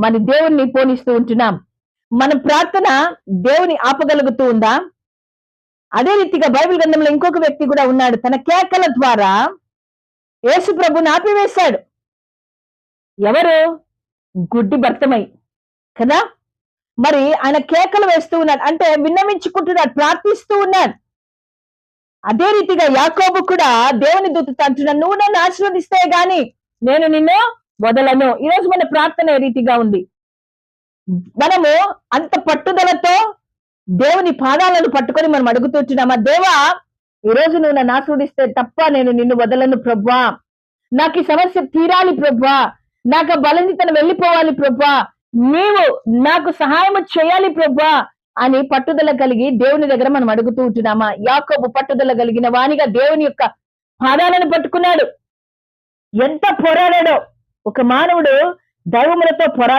మన దేవుణ్ణి పోనిస్తూ ఉంటున్నాం. మన ప్రార్థన దేవుని ఆపగలుగుతూ ఉందా? అదే రీతిగా బైబిల్ గ్రంథంలో ఇంకొక వ్యక్తి కూడా ఉన్నాడు. తన కేకల ద్వారా యేసు ప్రభుని ఆపివేశాడు. ఎవరు? గుడ్డి భర్తమై కదా. మరి ఆయన కేకలు వేస్తూ ఉన్నాడు, అంటే విన్నవించుకుంటున్నాడు, ప్రార్థిస్తూ ఉన్నాడు. అదే రీతిగా యాకోబు కూడా దేవుని దూతతో అంటున్నాడు, నువ్వు నన్ను ఆశీర్వదిస్తే గాని నేను నిన్ను వదలను. ఈరోజు మన ప్రార్థన ఏ రీతిగా ఉంది? మనము అంత పట్టుదలతో దేవుని పాదాలను పట్టుకొని మనం అడుగుతుంటున్నామా, దేవా ఈరోజు నువ్వు నన్ను ఆశీర్వదిస్తే తప్ప నేను నిన్ను వదలను ప్రభువా, నాకు ఈ సమస్య తీరాలి ప్రభువా, నాకు ఆ బలహీనతను వెళ్ళిపోవాలి ప్రభువా, నీవు నాకు సహాయం చేయాలి ప్రభువా అని పట్టుదల కలిగి దేవుని దగ్గర మనం అడుగుతూ ఉంటున్నామా? యాకోబు పట్టుదల కలిగిన వానిగా దేవుని యొక్క పాదాలను పట్టుకున్నాడు. ఎంత పోరాడాడో. ఒక మానవుడు దైవములతో పోరాడ